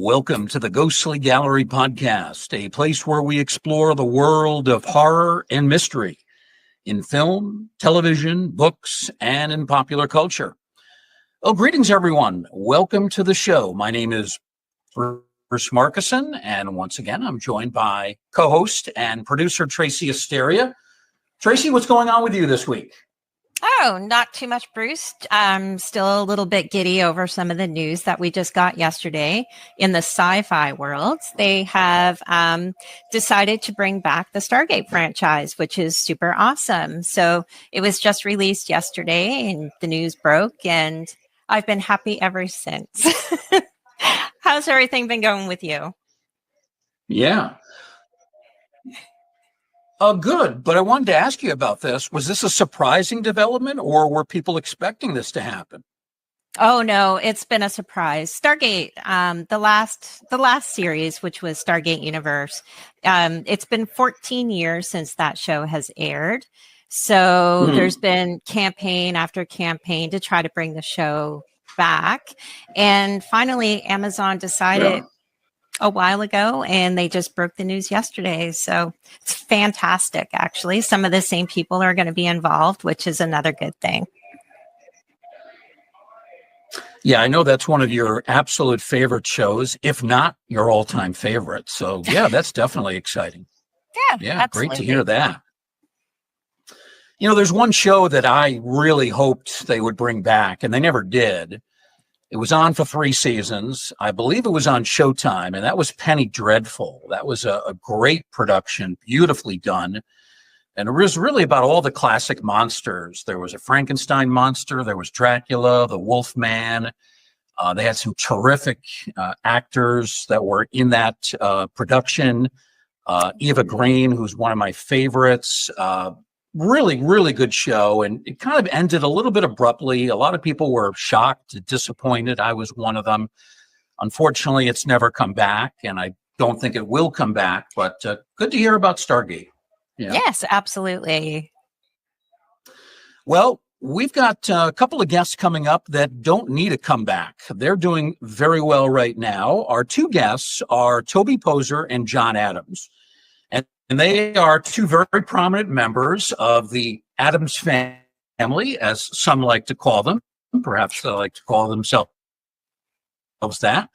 Welcome to the Ghostly Gallery podcast, a place where we explore the world of horror and mystery in film, television, books, and in popular culture. Well, greetings, everyone. Welcome to the show. My name is Bruce Markusen, and once again, I'm joined by co-host and producer Tracy Asteria. Tracy, what's going on with you this week? Oh, not too much, Bruce. I'm still a little bit giddy over some of the news that we just got yesterday in the sci-fi world. They have decided to bring back the Stargate franchise, which is super awesome. So it was just released yesterday and the news broke, and I've been happy ever since. How's everything been going with you? Yeah. Good, but I wanted to ask you about this. Was this a surprising development, or were people expecting this to happen? Oh no, it's been a surprise. Stargate, the last series, which was Stargate Universe, it's been 14 years since that show has aired. So there's been campaign after campaign to try to bring the show back, and finally Amazon decided a while ago, and they just broke the news yesterday. So it's fantastic, actually. Some of the same people are going to be involved, which is another good thing. Yeah, I know that's one of your absolute favorite shows, if not your all-time favorite. So yeah, that's definitely exciting. Yeah, absolutely. Great to hear that. You know, there's one show that I really hoped they would bring back, and they never did. It was on for 3 seasons. I believe it was on Showtime, and that was Penny Dreadful. That was a great production, beautifully done. And it was really about all the classic monsters. There was a Frankenstein monster. There was Dracula, the Wolfman. They had some terrific actors that were in that production. Eva Green, who's one of my favorites. Really, really good show. And it kind of ended a little bit abruptly. A lot of people were shocked, disappointed. I was one of them. Unfortunately, it's never come back, and I don't think it will come back. But good to hear about Stargate. Yeah. Yes, absolutely. Well, we've got a couple of guests coming up that don't need a comeback. They're doing very well right now. Our 2 guests are Toby Poser and John Adams. And they are 2 very prominent members of the Adams family, as some like to call them. Perhaps they like to call themselves that.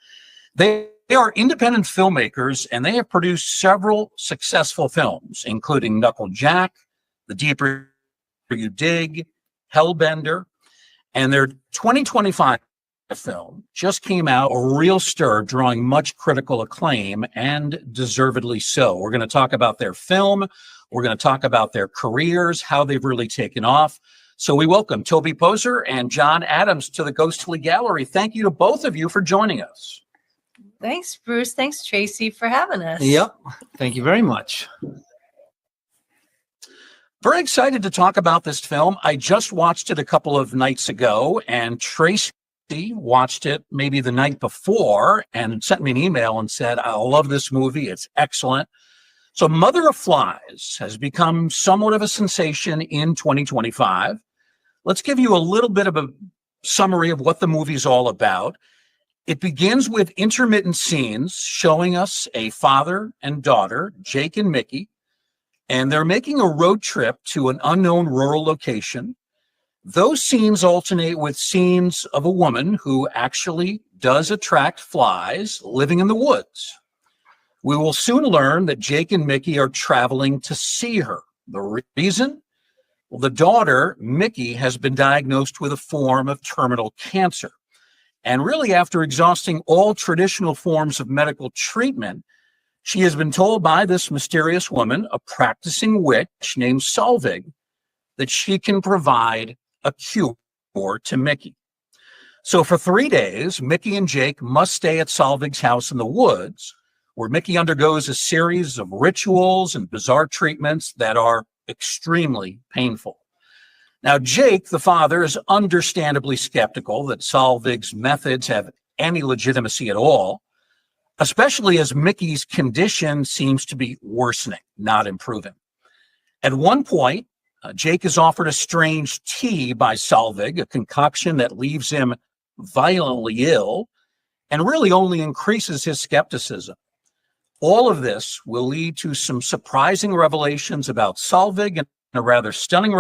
They are independent filmmakers, and they have produced several successful films, including Knuckle Jack, The Deeper You Dig, Hellbender, and their 2025 film just came out, a real stir, drawing much critical acclaim, and deservedly so. We're going to talk about their film. We're going to talk about their careers, how they've really taken off. So we welcome Toby Poser and John Adams to the Ghostly Gallery. Thank you to both of you for joining us. Thanks, Bruce. Thanks, Tracy, for having us. Yep. Thank you very much. Very excited to talk about this film. I just watched it a couple of nights ago, and Tracy watched it maybe the night before and sent me an email and said, I love this movie. It's excellent. So Mother of Flies has become somewhat of a sensation in 2025. Let's give you a little bit of a summary of what the movie's all about. It begins with intermittent scenes showing us a father and daughter, Jake and Mickey, and they're making a road trip to an unknown rural location. Those scenes alternate with scenes of a woman who actually does attract flies living in the woods. We will soon learn that Jake and Mickey are traveling to see her. The reason? Well, the daughter, Mickey, has been diagnosed with a form of terminal cancer. And really, after exhausting all traditional forms of medical treatment, she has been told by this mysterious woman, a practicing witch named Solvig, that she can provide a cure to Mickey. So for 3 days, Mickey and Jake must stay at Solvig's house in the woods, where Mickey undergoes a series of rituals and bizarre treatments that are extremely painful. Now, Jake, the father, is understandably skeptical that Solvig's methods have any legitimacy at all, especially as Mickey's condition seems to be worsening, not improving. At one point, Jake is offered a strange tea by Solvig, a concoction that leaves him violently ill. and really only increases his skepticism. All of this will lead to some surprising revelations about Solvig and a rather stunning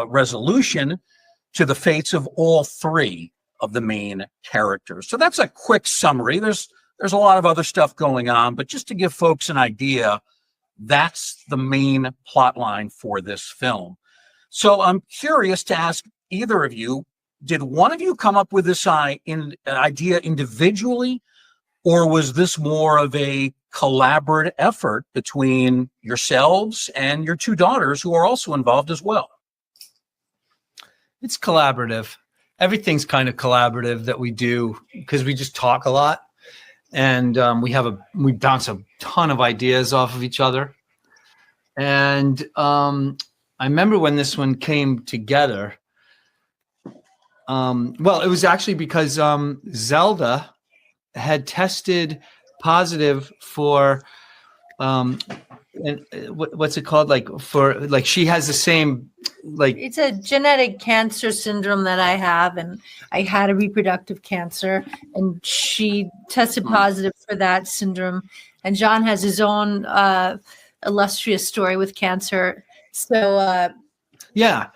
resolution to the fates of all three of the main characters. So that's a quick summary. There's a lot of other stuff going on, but just to give folks an idea, that's the main plot line for this film. So I'm curious to ask either of you, did one of you come up with this idea individually, or was this more of a collaborative effort between yourselves and your two daughters who are also involved as well? It's collaborative. Everything's kind of collaborative that we do because we just talk a lot, and we bounce a ton of ideas off of each other. And I remember when this one came together. Well, it was actually because Zelda had tested positive for what's it called? She has the same, It's a genetic cancer syndrome that I have, and I had a reproductive cancer, and she tested positive for that syndrome. And John has his own illustrious story with cancer. So yeah.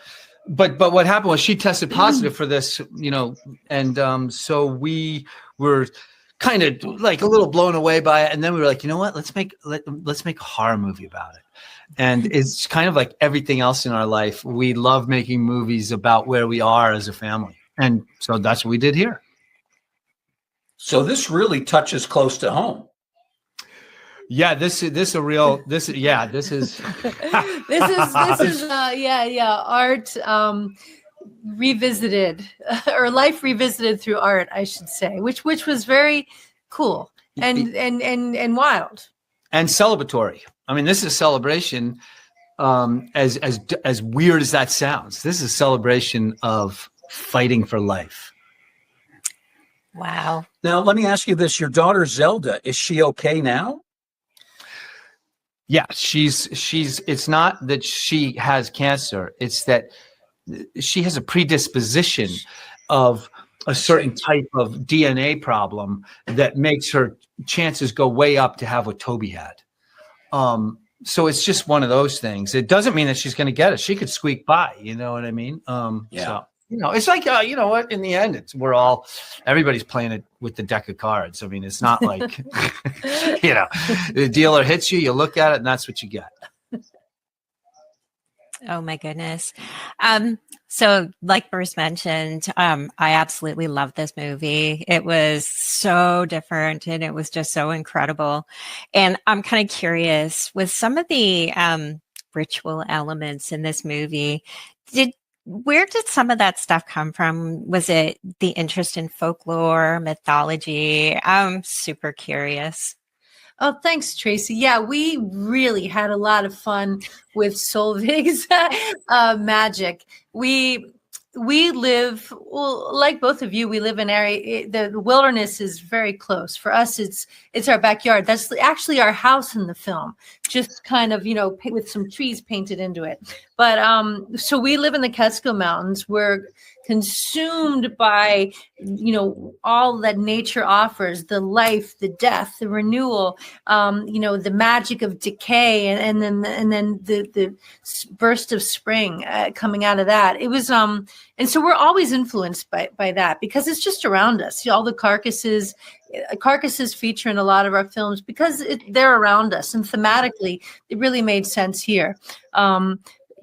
But what happened was she tested positive for this, and so we were kind of like a little blown away by it, and then we were like, you know what, let's make a horror movie about it. And it's kind of like everything else in our life. We love making movies about where we are as a family, and so that's what we did here. So this really touches close to home. Yeah, this is this is art revisited, or life revisited through art, I should say, which was very cool and wild and celebratory. I mean, this is a celebration. As weird as that sounds, this is a celebration of fighting for life. Wow. Now, let me ask you this: your daughter Zelda, is she okay now? Yeah, she's. It's not that she has cancer; it's that she has a predisposition of a certain type of DNA problem that makes her chances go way up to have what Toby had. So it's just one of those things. It doesn't mean that she's going to get it. She could squeak by. You know what I mean? Yeah. So, it's like, you know what? In the end, everybody's playing it with the deck of cards. I mean, it's not like, the dealer hits you, you look at it, and that's what you get. Oh my goodness. So like Bruce mentioned, I absolutely love this movie. It was so different and it was just so incredible. And I'm kind of curious with some of the ritual elements in this movie, where did some of that stuff come from? Was it the interest in folklore, mythology? I'm super curious. Oh, thanks, Tracy. Yeah, we really had a lot of fun with Solvig's magic. We live, well, like both of you, we live in area. The wilderness is very close. For us, it's our backyard. That's actually our house in the film, just kind of, with some trees painted into it. But so we live in the Catskill Mountains. We're consumed by, all that nature offers, the life, the death, the renewal, the magic of decay, and then the burst of spring coming out of that. It was, and so we're always influenced by that because it's just around us. All the carcasses feature in a lot of our films because they're around us, and thematically, it really made sense here.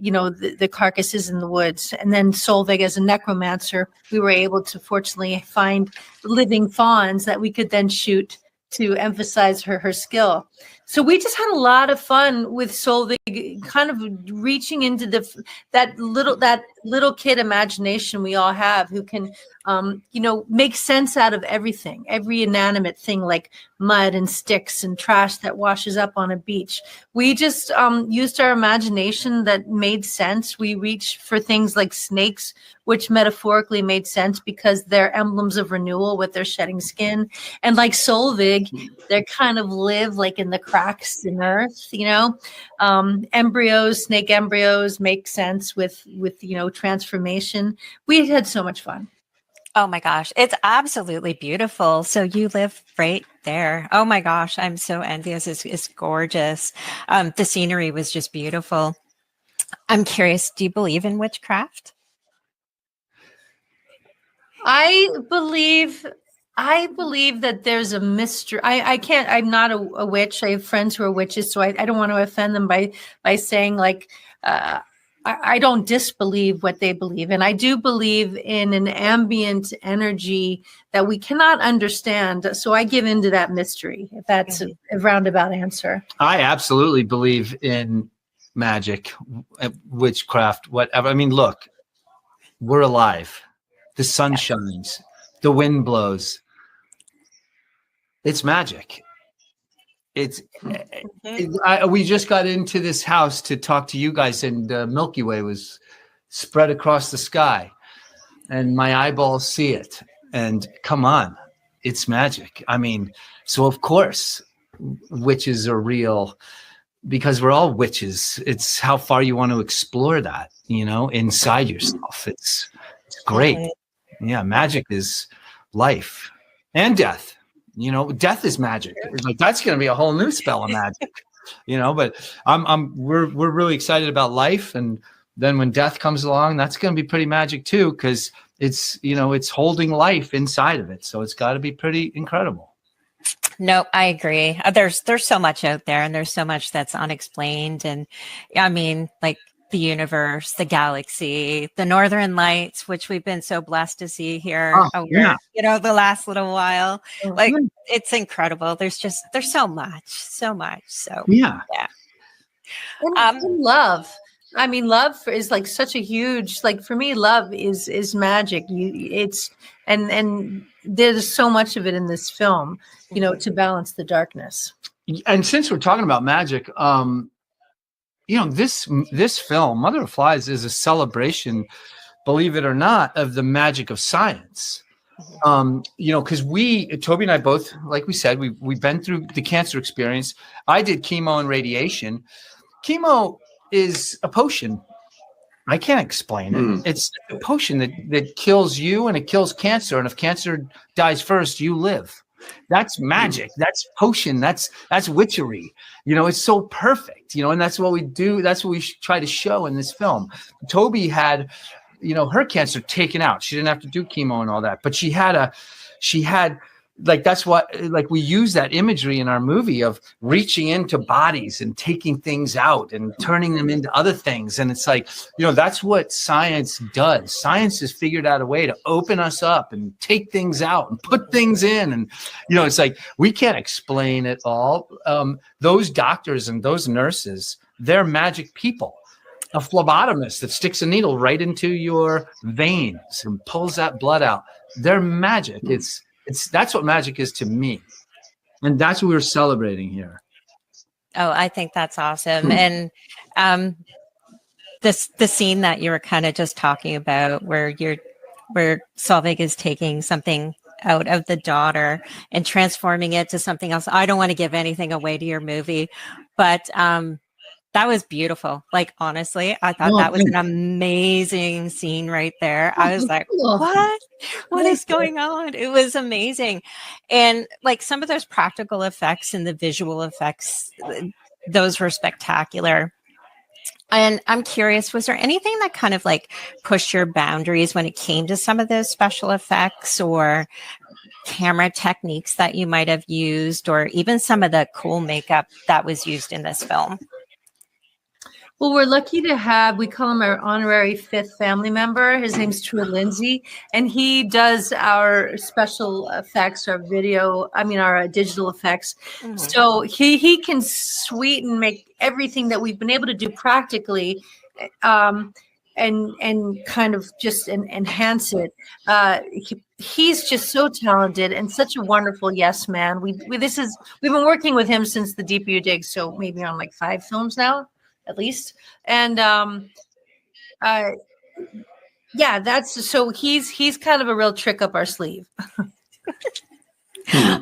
The carcasses in the woods. And then Solvig, as a necromancer, we were able to fortunately find living fawns that we could then shoot to emphasize her skill. So we just had a lot of fun with Solvig, kind of reaching into that little kid imagination we all have, who can make sense out of everything, every inanimate thing like mud and sticks and trash that washes up on a beach. We just used our imagination that made sense. We reached for things like snakes, which metaphorically made sense because they're emblems of renewal with their shedding skin. And like Solvig, they kind of live like in the cracks in earth, embryos, snake embryos make sense with transformation. We had so much fun. Oh my gosh, it's absolutely beautiful. So you live right there. Oh my gosh, I'm so envious. It's gorgeous. The scenery was just beautiful. I'm curious, do you believe in witchcraft? I believe that there's a mystery. I can't, I'm not a witch. I have friends who are witches, so I don't want to offend them by saying like, I don't disbelieve what they believe. And I do believe in an ambient energy that we cannot understand. So I give into that mystery, if that's a roundabout answer. I absolutely believe in magic, witchcraft, whatever. I mean, look, we're alive. The sun shines. The wind blows. It's magic. We just got into this house to talk to you guys, and Milky Way was spread across the sky, and my eyeballs see it. And come on, it's magic. I mean, so of course, witches are real because we're all witches. It's how far you want to explore that, inside yourself. It's great. Yeah, magic is life and death. Death is magic. Like that's going to be a whole new spell of magic. But we're really excited about life, and then when death comes along, that's going to be pretty magic too, because it's it's holding life inside of it. So it's got to be pretty incredible. No, I agree. There's so much out there, and there's so much that's unexplained, and I mean, like the universe, the galaxy, the northern lights, which we've been so blessed to see here over, the last little while. Like it's incredible. There's so much. So yeah. And love. I mean, love is like such a huge, like for me, love is magic. And there's so much of it in this film, to balance the darkness. And since we're talking about magic, this film, Mother of Flies, is a celebration, believe it or not, of the magic of science. Because Toby and I both, like we said, we've been through the cancer experience. I did chemo and radiation. Chemo is a potion. I can't explain it. It's a potion that kills you and it kills cancer. And if cancer dies first, you live. That's magic. That's potion. That's witchery. It's so perfect, and that's what we do. That's what we try to show in this film. Toby had, her cancer taken out. She didn't have to do chemo and all that, but she had that's what, like we use that imagery in our movie of reaching into bodies and taking things out and turning them into other things. And it's like, that's what science does. Science has figured out a way to open us up and take things out and put things in. And, it's like, we can't explain it all. Those doctors and those nurses, they're magic people. A phlebotomist that sticks a needle right into your veins and pulls that blood out. They're magic. That's what magic is to me. And that's what we're celebrating here. Oh, I think that's awesome. And the scene that you were kind of just talking about where Solveig is taking something out of the daughter and transforming it to something else. I don't want to give anything away to your movie, but that was beautiful. Like, honestly, I thought that was an amazing scene right there. I was like, what is going on? It was amazing. And like some of those practical effects and the visual effects, those were spectacular. And I'm curious, was there anything that kind of like pushed your boundaries when it came to some of those special effects or camera techniques that you might have used, or even some of the cool makeup that was used in this film? Well, we're lucky to have, we call him our honorary fifth family member. His name's True Lindsay, and he does our special effects, our digital effects. Mm-hmm. So he can sweeten, make everything that we've been able to do practically, and kind of just enhance it. He's just so talented and such a wonderful yes man. We've been working with him since the Deeper You Dig, so maybe on like 5 films now, at least. And that's so he's kind of a real trick up our sleeve.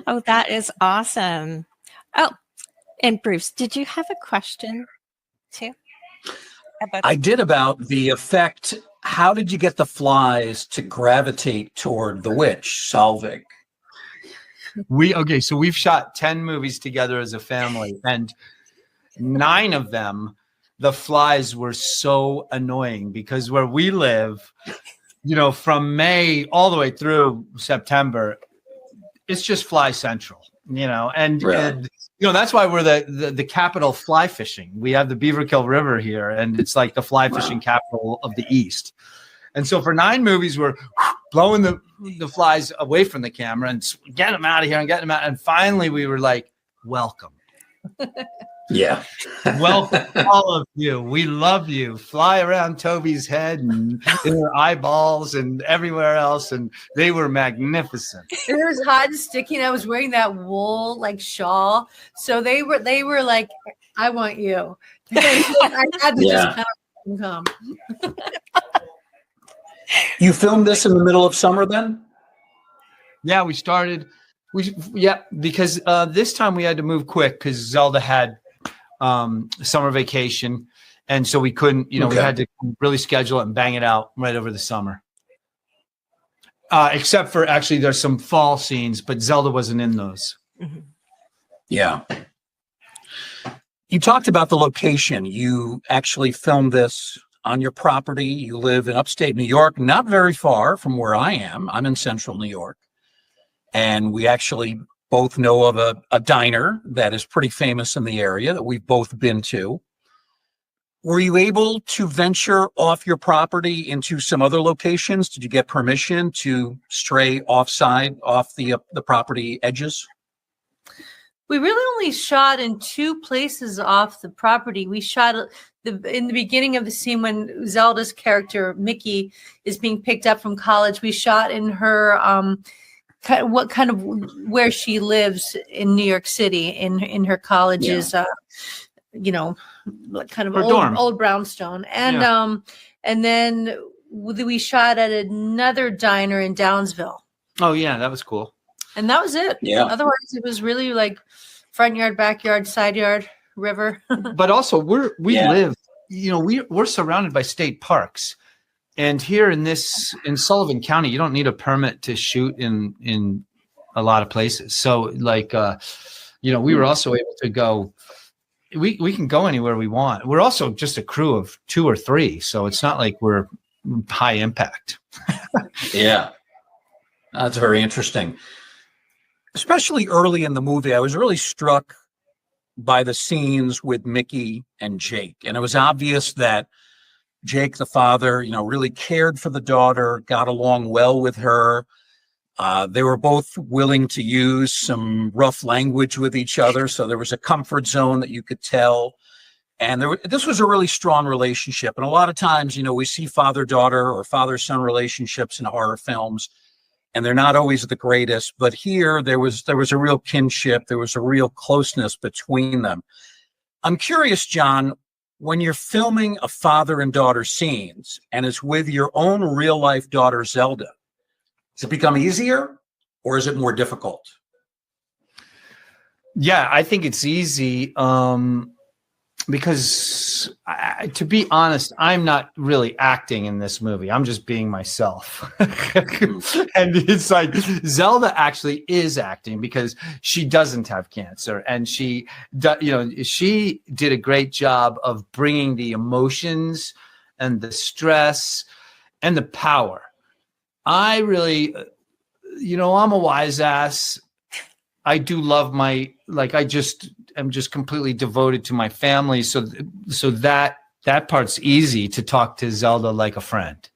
Oh, that is awesome. Oh, and Bruce, did you have a question too? I did, about the effect how did you get the flies to gravitate toward the witch, Solvig? So we've shot 10 movies together as a family, and 9 of them, the flies were so annoying because where we live, from May all the way through September, it's just fly central, and that's why we're the capital of fly fishing. We have the Beaverkill River here, and it's like the fly fishing capital of the East. And so for 9 movies, we're blowing the flies away from the camera and getting them out of here and getting them out. And finally, we were like, welcome. Yeah. Welcome, all of you. We love you. Fly around Toby's head and in her eyeballs and everywhere else. And they were magnificent. It was hot and sticky, and I was wearing that wool shawl. So they were like, I want you. I had to just come. You filmed this in the middle of summer then? Yeah, we started. Because this time we had to move quick because Zelda had summer vacation, and so we couldn't. We had to really schedule it and bang it out right over the summer. Except for actually, there's some fall scenes, but Zelda wasn't in those. Mm-hmm. Yeah. You talked about the location. You actually filmed this on your property. You live in upstate New York, not very far from where I am. I'm in central New York. And we actually both know of a diner that is pretty famous in the area that we've both been to. Were you able to venture off your property into some other locations? Did you get permission to stray off the property edges? We really only shot in 2 places off the property. We shot in the beginning of the scene when Zelda's character, Mickey, is being picked up from college. We shot in her, where she lives in New York City, in her college's, kind of old brownstone. And, and then we shot at another diner in Downsville. Oh yeah, that was cool. And that was it. Yeah. Otherwise, it was really like front yard, backyard, side yard, river. But also, we live. We're surrounded by state parks, and here in Sullivan County, you don't need a permit to shoot in a lot of places. So, we were also able to go. We can go anywhere we want. We're also just a crew of 2 or 3, so it's not like we're high impact. Yeah, that's very interesting. Especially early in the movie, I was really struck by the scenes with Mickey and Jake. And it was obvious that Jake, the father, really cared for the daughter, got along well with her. They were both willing to use some rough language with each other. So there was a comfort zone that you could tell. And this was a really strong relationship. And a lot of times, we see father-daughter or father-son relationships in horror films, and they're not always the greatest, but here there was a real kinship. There was a real closeness between them. I'm curious, John, when you're filming a father and daughter scenes and it's with your own real life daughter, Zelda, does it become easier or is it more difficult? Yeah, I think it's easy. Because to be honest, I'm not really acting in this movie. I'm just being myself. And it's like Zelda actually is acting because she doesn't have cancer. And she did a great job of bringing the emotions and the stress and the power. I really, I'm a wise ass. I do love I'm just completely devoted to my family. So that part's easy to talk to Zelda like a friend.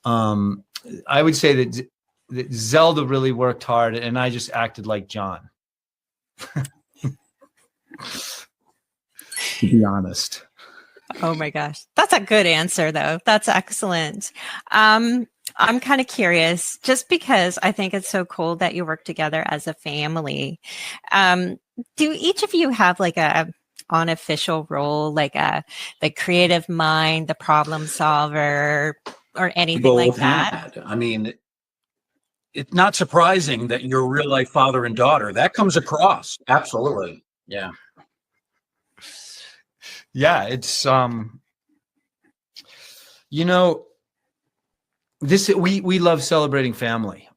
I would say that Zelda really worked hard and I just acted like John. To be honest. Oh my gosh. That's a good answer though. That's excellent. I'm kind of curious, just because I think it's so cool that you work together as a family. Do each of you have like a unofficial role, like the creative mind, the problem solver, or anything like that? I mean, it's not surprising that you're a real life father and daughter. That comes across. Absolutely. Yeah. Yeah, it's we love celebrating family,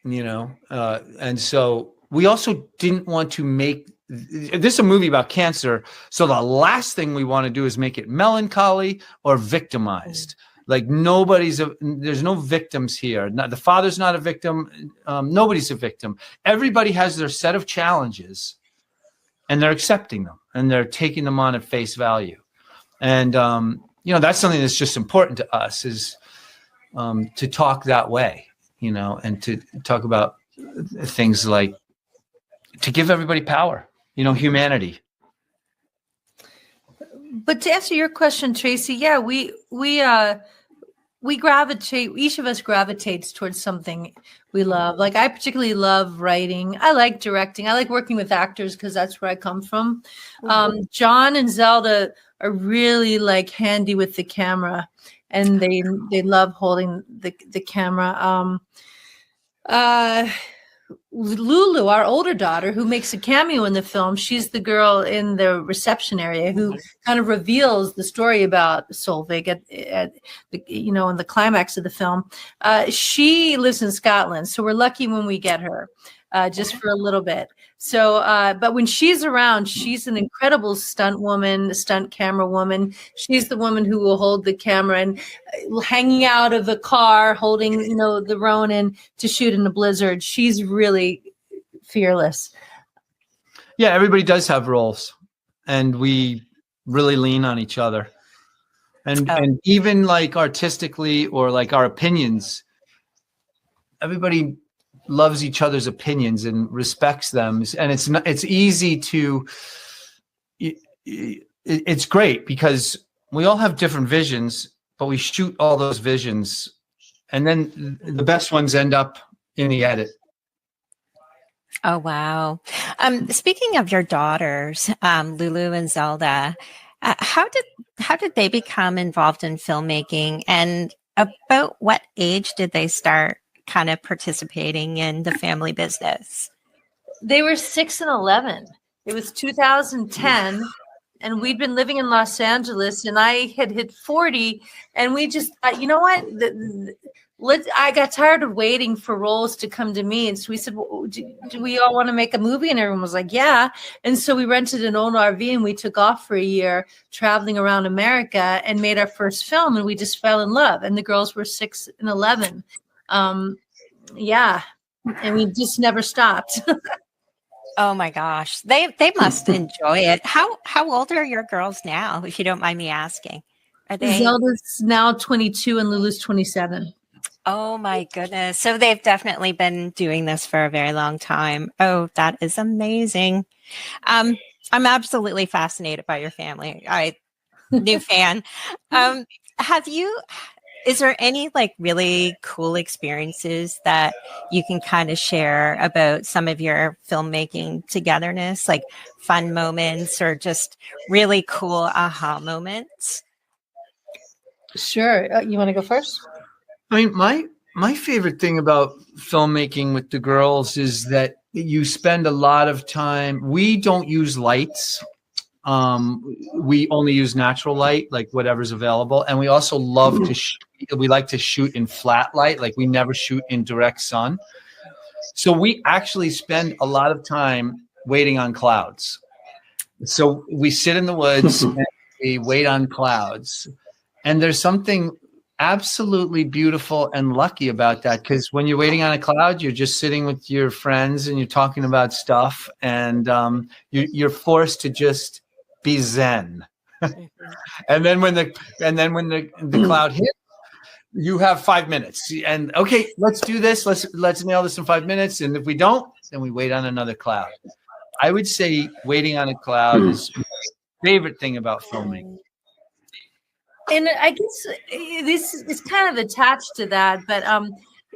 and so we also didn't want to make this a movie about cancer. So the last thing we want to do is make it melancholy or victimized. Like there's no victims here. The father's not a victim. Nobody's a victim. Everybody has their set of challenges, and they're accepting them, and they're taking them on at face value. And that's something that's just important to us, is to talk that way, and to talk about things like, to give everybody power, humanity. But to answer your question, Tracy, yeah, we gravitate, each of us gravitates towards something we love. Like, I particularly love writing. I like directing. I like working with actors because that's where I come from. John and Zelda are really like handy with the camera, and they love holding the camera. Lulu, our older daughter, who makes a cameo in the film, she's the girl in the reception area who kind of reveals the story about Solveig at in the climax of the film. She lives in Scotland, so we're lucky when we get her just for a little bit. So, but when she's around, she's an incredible stunt camera woman. She's the woman who will hold the camera and hanging out of a car, holding, the Ronin to shoot in a blizzard. She's really fearless. Yeah, everybody does have roles, and we really lean on each other. And even like artistically, or like our opinions, everybody loves each other's opinions and respects them. And it's easy to, it's great because we all have different visions, but we shoot all those visions, and then the best ones end up in the edit. Oh, wow. Speaking of your daughters, Lulu and Zelda, how did they become involved in filmmaking, and about what age did they start kind of participating in the family business? They were 6 and 11. It was 2010, and we'd been living in Los Angeles, and I had hit 40, and we just thought, you know what? I got tired of waiting for roles to come to me, and so we said, well, do we all want to make a movie? And everyone was like, yeah. And so we rented an old RV, and we took off for a year traveling around America and made our first film, and we just fell in love. And the girls were 6 and 11. Yeah, and we just never stopped. Oh my gosh, they must enjoy it. How old are your girls now, if you don't mind me asking? Are they? Zelda's now 22 and Lulu's 27. Oh my goodness, so they've definitely been doing this for a very long time. Oh, that is amazing. I'm absolutely fascinated by your family. New fan. Is there any like really cool experiences that you can kind of share about some of your filmmaking togetherness, like fun moments or just really cool aha moments? Sure. You want to go first? I mean, my favorite thing about filmmaking with the girls is that you spend a lot of time. We don't use lights. We only use natural light, like whatever's available. And we also love to we like to shoot in flat light. Like, we never shoot in direct sun. So we actually spend a lot of time waiting on clouds. So we sit in the woods and we wait on clouds. And there's something absolutely beautiful and lucky about that, because when you're waiting on a cloud, you're just sitting with your friends and you're talking about stuff, and you're forced to just be zen. and then when the cloud hits, you have 5 minutes, and okay, let's do this. Let's nail this in 5 minutes. And if we don't, then we wait on another cloud. I would say waiting on a cloud is my favorite thing about filming. And I guess this is kind of attached to that, but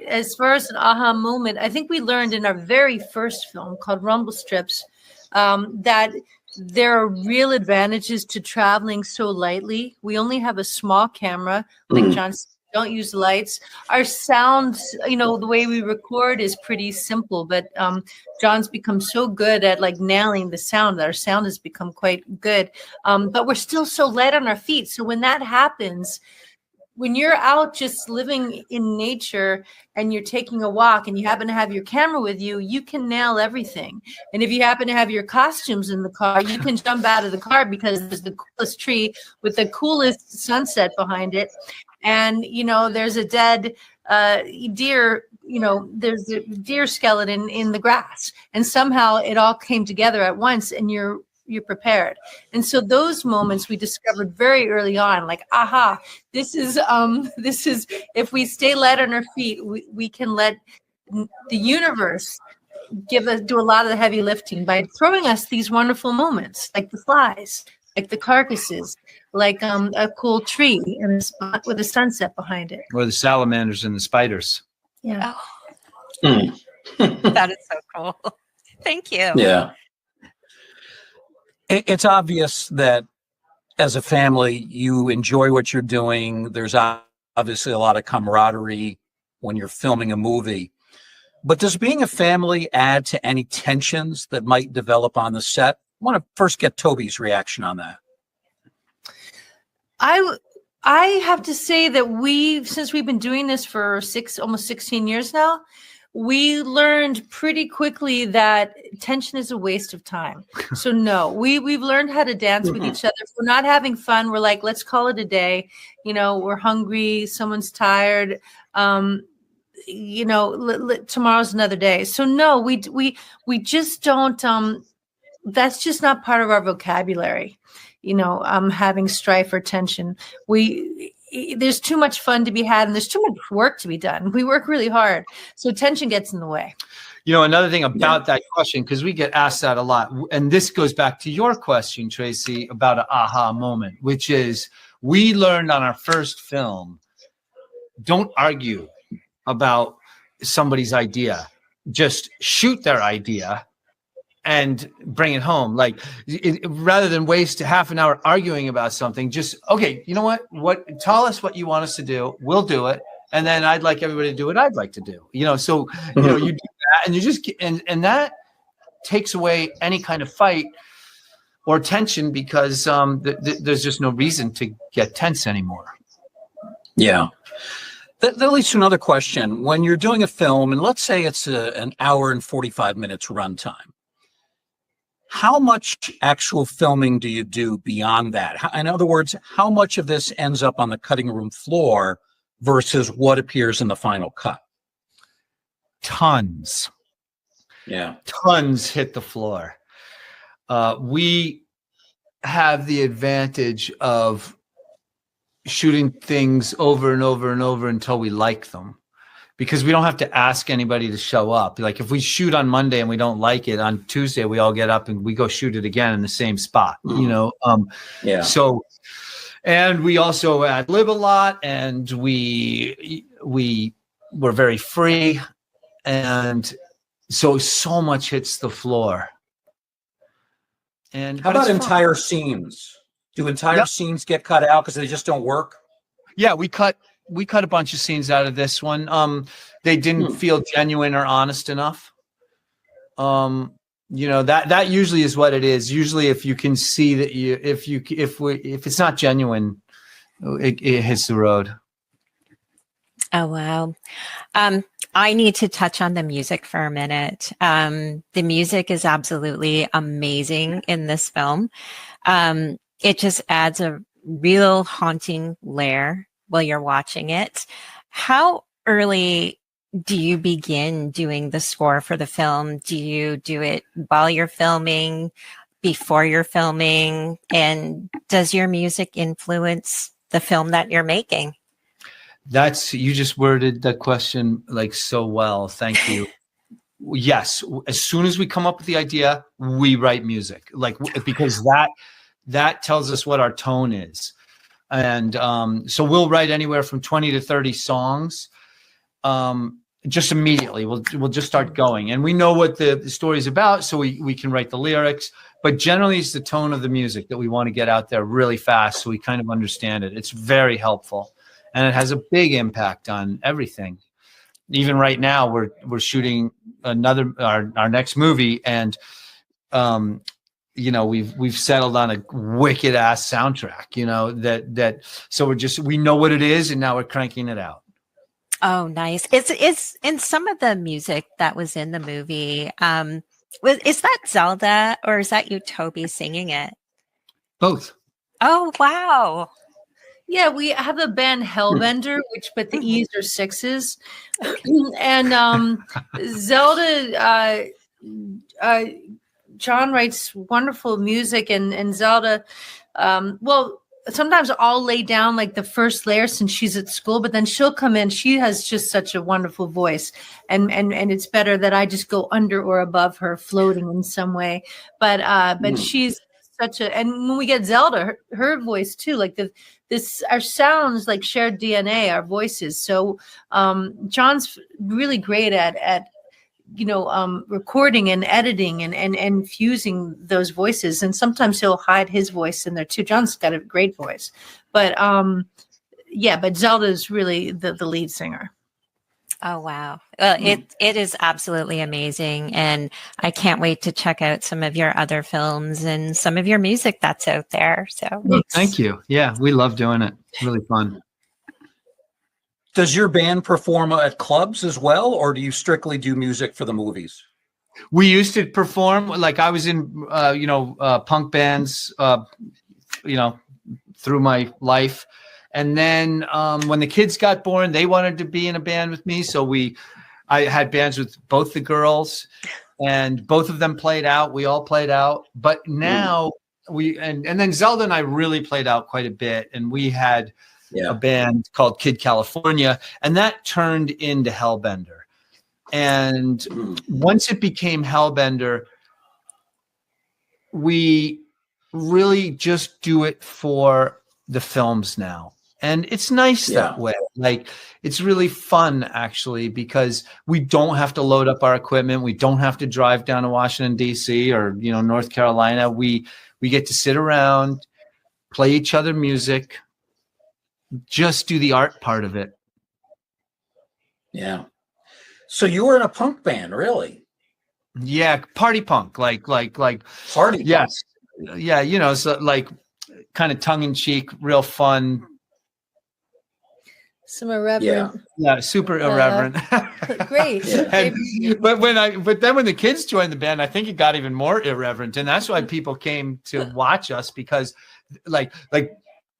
as far as an aha moment, I think we learned in our very first film called Rumble Strips that there are real advantages to traveling so lightly. We only have a small camera, like John said, don't use lights. Our sound, the way we record is pretty simple, but John's become so good at like nailing the sound that our sound has become quite good. But we're still so light on our feet. So when that happens, when you're out just living in nature and you're taking a walk and you happen to have your camera with you, you can nail everything. And if you happen to have your costumes in the car, you can jump out of the car because there's the coolest tree with the coolest sunset behind it. And, there's a dead deer, there's a deer skeleton in the grass. And somehow it all came together at once and you're prepared. And so those moments we discovered very early on, like, aha, this is if we stay light on our feet, we can let the universe do a lot of the heavy lifting by throwing us these wonderful moments, like the flies, like the carcasses, like a cool tree and a spot with a sunset behind it. Or the salamanders and the spiders. Yeah. Oh. That is so cool. Thank you. Yeah. It's obvious that as a family, you enjoy what you're doing. There's obviously a lot of camaraderie when you're filming a movie. But does being a family add to any tensions that might develop on the set? I want to first get Toby's reaction on that. I have to say that since we've been doing this for almost 16 years now, we learned pretty quickly that tension is a waste of time. So no, we've learned how to dance with each other. If we're not having fun, we're like, let's call it a day. We're hungry, someone's tired. Tomorrow's another day. So no, we just don't. That's just not part of our vocabulary. Having strife or tension. There's too much fun to be had and there's too much work to be done. We work really hard. So tension gets in the way. Another thing about that question, because we get asked that a lot, and this goes back to your question, Tracy, about an aha moment, which is we learned on our first film, don't argue about somebody's idea. Just shoot their idea and bring it home. Like rather than waste half an hour arguing about something, just, okay, you know what, tell us what you want us to do. We'll do it. And then I'd like everybody to do what I'd like to do, so, you do that and you just, and that takes away any kind of fight or tension because there's just no reason to get tense anymore. Yeah. That leads to another question. When you're doing a film, and let's say it's an hour and 45 minutes runtime, how much actual filming do you do beyond that? In other words, how much of this ends up on the cutting room floor versus what appears in the final cut? Tons. Yeah. Tons hit the floor. We have the advantage of shooting things over and over and over until we like them. Because we don't have to ask anybody to show up. Like if we shoot on Monday and we don't like it, on Tuesday we all get up and we go shoot it again in the same spot. Yeah. So, and we also ad lib a lot, and we're very free, and so much hits the floor. And how about entire scenes? Do entire scenes get cut out because they just don't work? Yeah, we cut a bunch of scenes out of this one. They didn't feel genuine or honest enough. That usually is what it is. Usually if you can see that if it's not genuine, it hits the road. Oh, wow. I need to touch on the music for a minute. The music is absolutely amazing in this film. It just adds a real haunting layer while you're watching it. How early do you begin doing the score for the film? Do you do it while you're filming, before you're filming? And does your music influence the film that you're making? You just worded the question like so well. Thank you. Yes. As soon as we come up with the idea, we write music, because that tells us what our tone is. And so we'll write anywhere from 20 to 30 songs just immediately. We'll just start going. And we know what the story is about, so we can write the lyrics. But generally, it's the tone of the music that we want to get out there really fast so we kind of understand it. It's very helpful. And it has a big impact on everything. Even right now, we're shooting our next movie, and we've settled on a wicked ass soundtrack, so we know what it is, and now we're cranking it out. Oh, nice. It's in some of the music that was in the movie. Is that Zelda or is that you, Toby, singing it? Both. Oh, wow. Yeah, we have a band Hellbender, but the E's are 6s. And Zelda, John writes wonderful music, and Zelda, sometimes I'll lay down like the first layer since she's at school, but then she'll come in. She has just such a wonderful voice, and it's better that I just go under or above her, floating in some way. But she's and when we get Zelda, her voice too, like our sounds like shared DNA, our voices. So John's really great at recording and editing and fusing those voices. And sometimes he'll hide his voice in there too. John's got a great voice, but Zelda is really the lead singer. Oh, wow. It is absolutely amazing. And I can't wait to check out some of your other films and some of your music that's out there. So thank you. Yeah, we love doing it. It's really fun. Does your band perform at clubs as well, or do you strictly do music for the movies? We used to perform, like I was in, punk bands, through my life. And then when the kids got born, they wanted to be in a band with me. So I had bands with both the girls, and both of them played out. We all played out. But now and then Zelda and I really played out quite a bit. And we had a band called Kid California, and that turned into Hellbender. And once it became Hellbender, we really just do it for the films now. And it's nice that way. Like, it's really fun, actually, because we don't have to load up our equipment. We don't have to drive down to Washington, D.C. or, North Carolina. We get to sit around, play each other music, just do the art part of it. Yeah. So you were in a punk band, really? Yeah, party punk, like party. Yes, punk. Yeah, so like kind of tongue in cheek, real fun. Some irreverent. Yeah, super irreverent. Great. But then when the kids joined the band, I think it got even more irreverent, and that's why people came to watch us, because like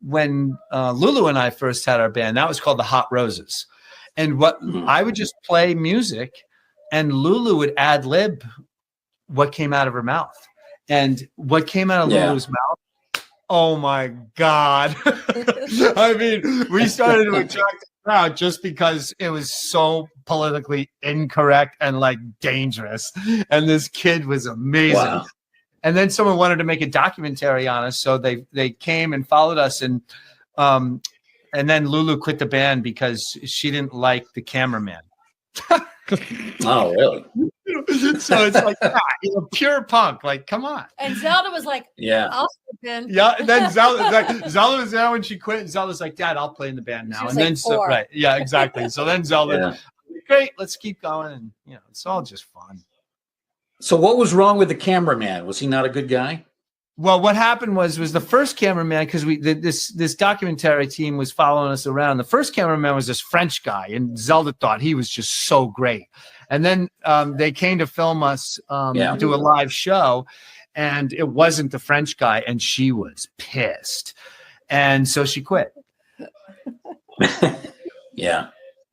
when Lulu and I first had our band, that was called the Hot Roses. And I would just play music, and Lulu would ad lib what came out of her mouth. And what came out of Lulu's mouth, oh my God. I mean, we started to attract the crowd just because it was so politically incorrect and like dangerous. And this kid was amazing. Wow. And then someone wanted to make a documentary on us, so they came and followed us, and then Lulu quit the band because she didn't like the cameraman. Oh, really? So it's like pure punk. Like, come on. And Zelda was like, I'll step in. Yeah. And then Zelda was there when she quit. And Zelda's like, Dad, I'll play in the band now. And then 4. Right. Yeah, exactly. So then Zelda, great, let's keep going. And it's all just fun. So what was wrong with the cameraman? Was he not a good guy? Well, what happened was the first cameraman, because this documentary team was following us around. The first cameraman was this French guy, and Zelda thought he was just so great. And then they came to film us do a live show, and it wasn't the French guy, and she was pissed, and so she quit. Yeah.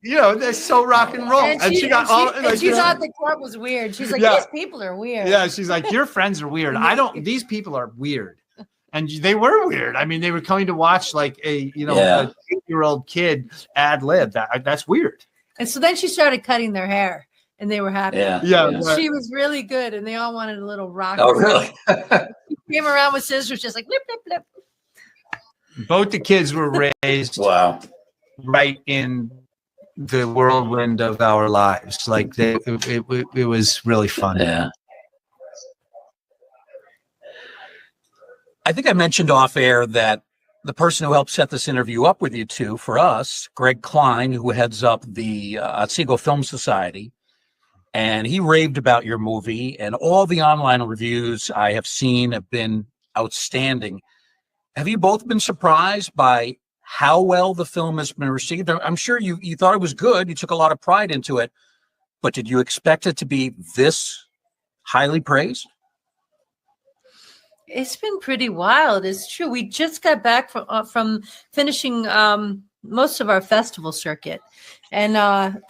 They're so rock and roll. And she got all. And she thought the club was weird. She's like, these people are weird. Yeah, she's like, your friends are weird. These people are weird. And they were weird. I mean, they were coming to watch like a 8-year-old kid ad lib. That's weird. And so then she started cutting their hair, and they were happy. Yeah. She was really good, and they all wanted a little rock. Oh, really? She came around with scissors, just like, blip, blip, blip. Both the kids were raised right in the whirlwind of our lives. Like it was really fun. Yeah. I think I mentioned off air that the person who helped set this interview up with you two for us, Greg Klein, who heads up the Otsego Film Society, and he raved about your movie, and all the online reviews I have seen have been outstanding. Have you both been surprised by how well the film has been received? I'm sure you thought it was good. You took a lot of pride into it, but did you expect it to be this highly praised? It's been pretty wild. It's true. We just got back from finishing most of our festival circuit, and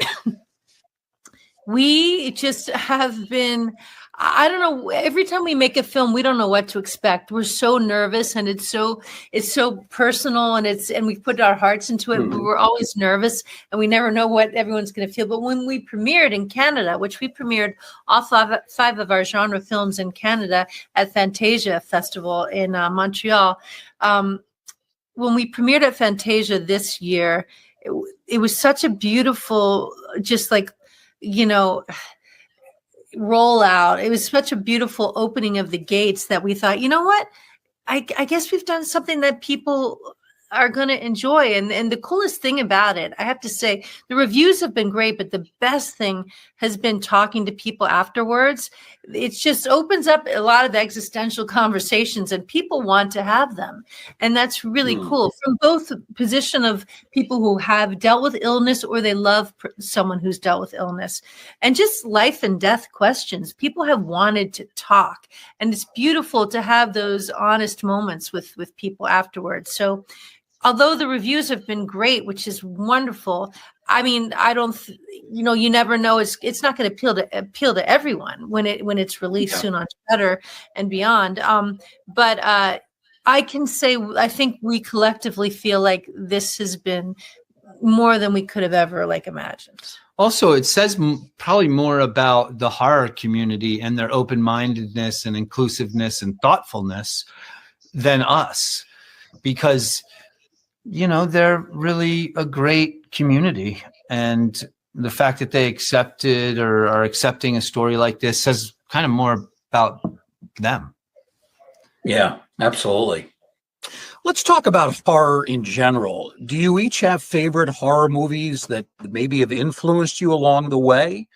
we just have been, I don't know, every time we make a film, we don't know what to expect. We're so nervous, and it's so personal, and we put our hearts into it. But we're always nervous, and we never know what everyone's going to feel. But when we premiered in Canada, which we premiered all five of our genre films in Canada at Fantasia Festival in Montreal, when we premiered at Fantasia this year, it was such a beautiful, just like, rollout. It was such a beautiful opening of the gates that we thought, you know what? I guess we've done something that people are going to enjoy. And the coolest thing about it, I have to say, the reviews have been great, but the best thing has been talking to people afterwards. It just opens up a lot of existential conversations, and people want to have them. And that's really cool from both position of people who have dealt with illness or they love someone who's dealt with illness, and just life and death questions. People have wanted to talk, and it's beautiful to have those honest moments with people afterwards. So although the reviews have been great, which is wonderful, I mean, I don't, you never know. It's not going to appeal to everyone when it's released soon on Shudder and beyond. But I can say, I think we collectively feel like this has been more than we could have ever imagined. Also, it says probably more about the horror community and their open-mindedness and inclusiveness and thoughtfulness than us, because they're really a great community. And the fact that they accepted or are accepting a story like this says kind of more about them. Yeah, absolutely. Let's talk about horror in general. Do you each have favorite horror movies that maybe have influenced you along the way,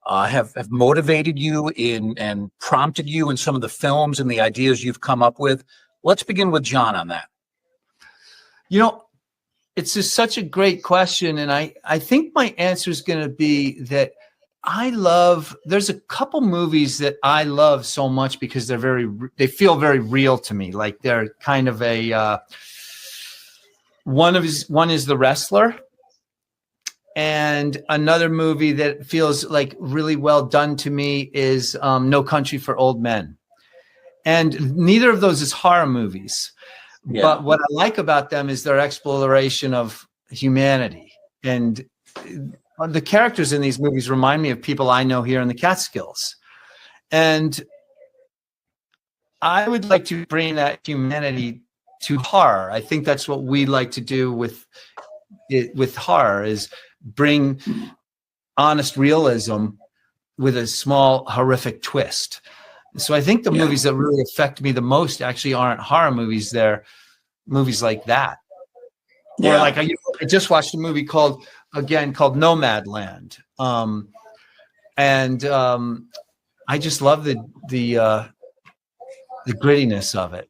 have motivated you and prompted you in some of the films and the ideas you've come up with? Let's begin with John on that. It's just such a great question. And I think my answer is going to be that there's a couple movies that I love so much because they feel very real to me. Like they're kind of one is The Wrestler, and another movie that feels like really well done to me is No Country for Old Men. And neither of those is horror movies. Yeah. But what I like about them is their exploration of humanity. And the characters in these movies remind me of people I know here in the Catskills. And I would like to bring that humanity to horror. I think that's what we like to do with horror, is bring honest realism with a small horrific twist. So I think the movies that really affect me the most actually aren't horror movies. They're movies like that. Yeah. Or like I just watched a movie called Nomadland. And I just love the grittiness of it.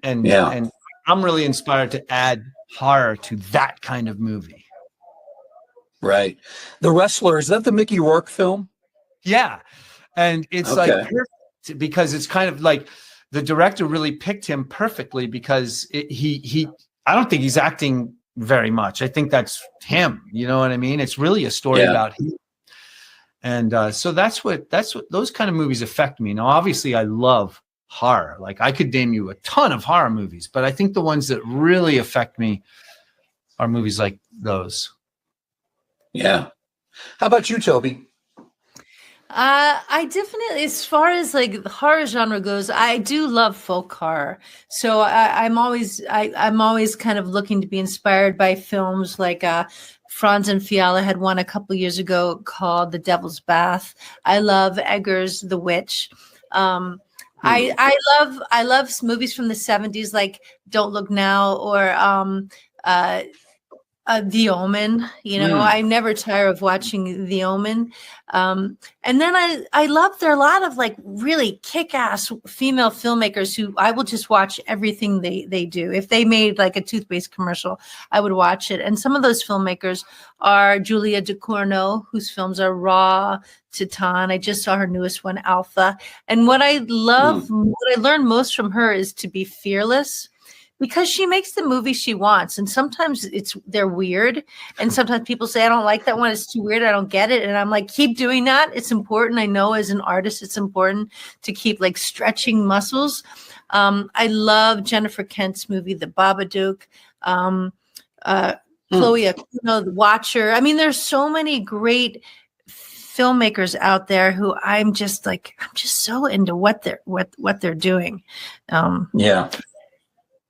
And I'm really inspired to add horror to that kind of movie. Right. The Wrestler, is that the Mickey Rourke film? Yeah. And it's like perfect, because it's kind of like the director really picked him perfectly, because I don't think he's acting very much. I think that's him. You know what I mean? It's really a story about him. And so that's what those kind of movies affect me. Now, obviously I love horror. Like I could name you a ton of horror movies, but I think the ones that really affect me are movies like those. Yeah. How about you, Toby? I definitely, as far as like the horror genre goes, I do love folk horror. So I'm always kind of looking to be inspired by films like Franz and Fiala had one a couple years ago called The Devil's Bath. I love Eggers' The Witch. I love movies from the 70s like Don't Look Now, or The Omen, I never tire of watching The Omen. And then I love, there are a lot of like really kick-ass female filmmakers who I will just watch everything they do. If they made like a toothpaste commercial, I would watch it. And some of those filmmakers are Julia Ducournau, whose films are Raw, Titan. I just saw her newest one, Alpha. And what I love, what I learned most from her is to be fearless, because she makes the movie she wants. And sometimes they're weird. And sometimes people say, I don't like that one. It's too weird. I don't get it. And I'm like, keep doing that. It's important. I know as an artist, it's important to keep like stretching muscles. I love Jennifer Kent's movie, The Babadook. Chloe Aquino, The Watcher. I mean, there's so many great filmmakers out there who I'm just so into what they're doing. Yeah.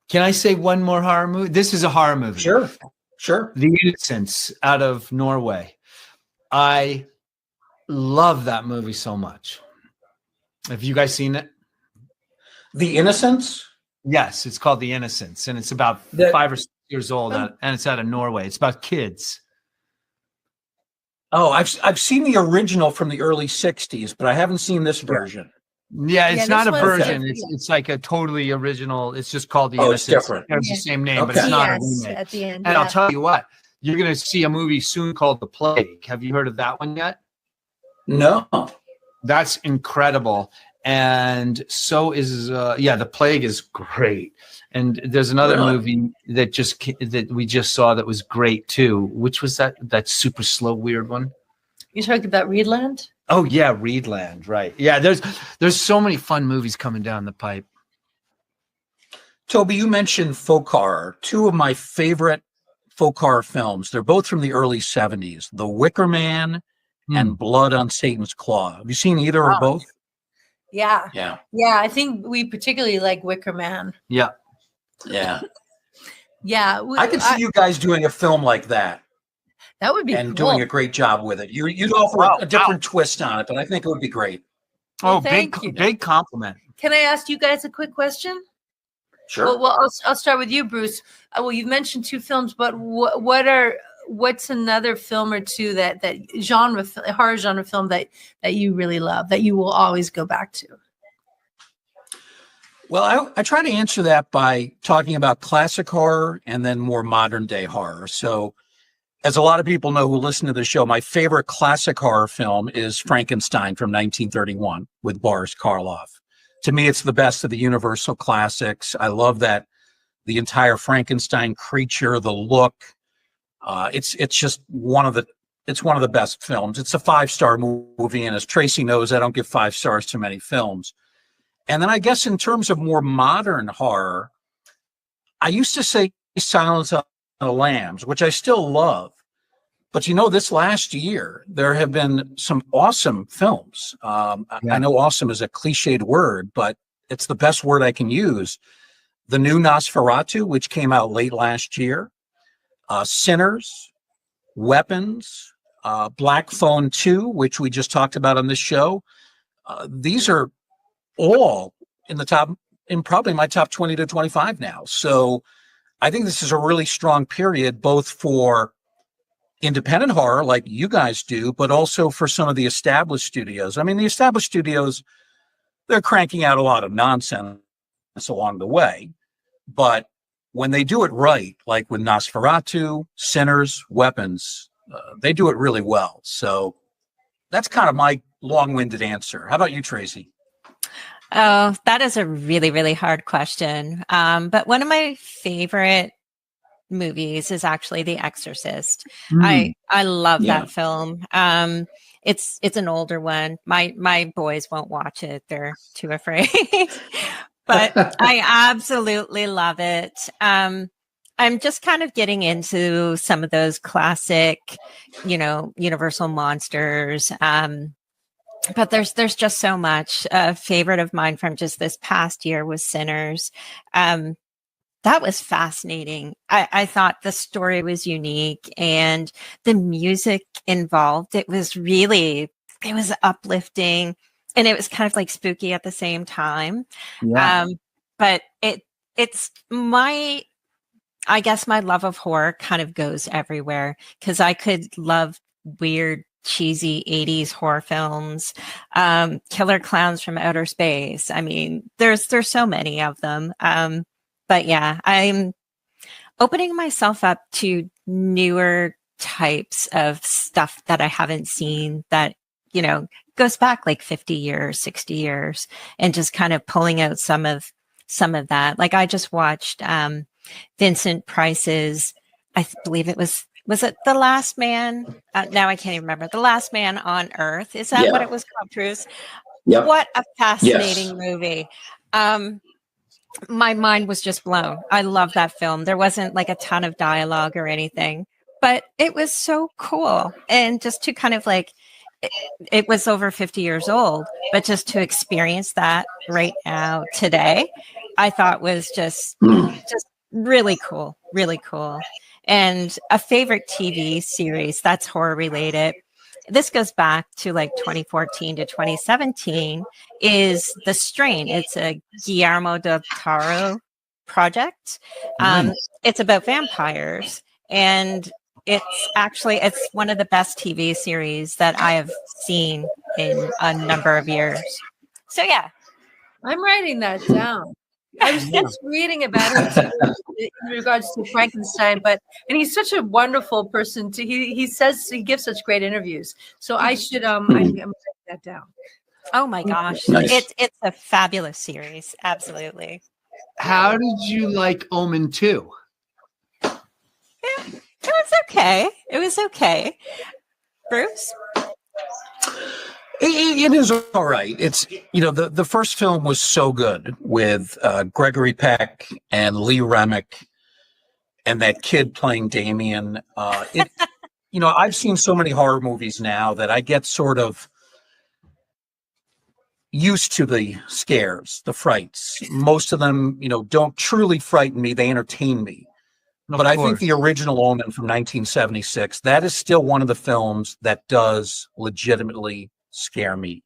Can I say one more horror movie? This is a horror movie. Sure. The Innocents out of Norway. I love that movie so much. Have you guys seen it? The Innocents? Yes, it's called The Innocents, and it's about 5 or 6 years old, and it's out of Norway. It's about kids. Oh, I've seen the original from the early 60s, but I haven't seen this version. Yeah, it's not a version. Okay. It's like a totally original. It's just called The Innocents. Innocents. Different. It's the same name, but Okay. it's not a remake. At the end. And I'll tell you what, you're going to see a movie soon called The Plague. Have you heard of that one yet? No. That's incredible. And so is The Plague is great. And there's another movie that we just saw that was great too. Which was that super slow weird one? You talking about Reedland? Oh yeah, Reedland, right. Yeah, there's so many fun movies coming down the pipe. Toby, you mentioned folk horror. Two of my favorite folk horror films. They're both from the early 70s. The Wicker Man and Blood on Satan's Claw. Have you seen either or both? Yeah. Yeah. Yeah, I think we particularly like Wicker Man. Yeah. Yeah. Yeah. I could see you guys doing a film like that. That would be and cool. doing a great job with it. You'd offer a different twist on it, but I think it would be great. Well, thank you. Big compliment. Can I ask you guys a quick question? Sure. Well, I'll start with you, Bruce. Well, you've mentioned 2 films, but what's another film or two that horror genre film that you really love, that you will always go back to? Well, I try to answer that by talking about classic horror and then more modern day horror. So, as a lot of people know who listen to the show, my favorite classic horror film is Frankenstein from 1931 with Boris Karloff. To me, it's the best of the Universal classics. I love that the entire Frankenstein creature, the look. It's just one of the best films. It's a 5-star movie, and as Tracy knows, I don't give 5 stars to many films. And then I guess in terms of more modern horror, I used to say Silence of the Lambs, which I still love. But this last year, there have been some awesome films. I know awesome is a cliched word, but it's the best word I can use. The new Nosferatu, which came out late last year. Sinners, Weapons, Black Phone 2, which we just talked about on this show. These are all in probably my top 20 to 25 now. So I think this is a really strong period, both for independent horror like you guys do, but also for some of the established studios. I mean, the established studios, they're cranking out a lot of nonsense along the way, but when they do it right, like with Nosferatu, Sinners, Weapons, they do it really well. So that's kind of my long-winded answer. How about you, Tracy? Oh, that is a really, really hard question. But one of my favorite movies is actually The Exorcist. I love that film. It's an older one. My boys won't watch it. They're too afraid. But I absolutely love it. I'm just kind of getting into some of those classic, Universal monsters. But there's just so much. A favorite of mine from just this past year was Sinners. That was fascinating. I thought the story was unique and the music involved. It was uplifting and it was kind of like spooky at the same time. Yeah. But it's I guess my love of horror kind of goes everywhere because I could love weird, cheesy 80s horror films, killer clowns from outer space. I mean, there's so many of them. But yeah, I'm opening myself up to newer types of stuff that I haven't seen that, goes back like 50 years, 60 years, and just kind of pulling out some of that. Like I just watched Vincent Price's, I believe it was it The Last Man? Now I can't even remember. The Last Man on Earth. Is that what it was called, Bruce? Yep. What a fascinating movie. My mind was just blown. I love that film. There wasn't like a ton of dialogue or anything, but it was so cool. And just to kind of like, it was over 50 years old, but just to experience that right now today, I thought was just really cool, really cool. And a favorite TV series that's horror related, this goes back to like 2014 to 2017, is The Strain. It's a Guillermo del Toro project. It's about vampires, and it's one of the best TV series that I have seen in a number of years. So yeah. I'm writing that down. I was just reading about him in regards to Frankenstein, and he's such a wonderful person. He says he gives such great interviews. So I should I'm writing that down. Oh my gosh, Nice. It's a fabulous series. Absolutely. How did you like Omen 2? It was okay. It was okay. Bruce? It is all right. It's, the first film was so good with Gregory Peck and Lee Remick and that kid playing Damien. I've seen so many horror movies now that I get sort of used to the scares, the frights. Most of them, don't truly frighten me. They entertain me. But I think the original Omen from 1976, that is still one of the films that does legitimately scare me.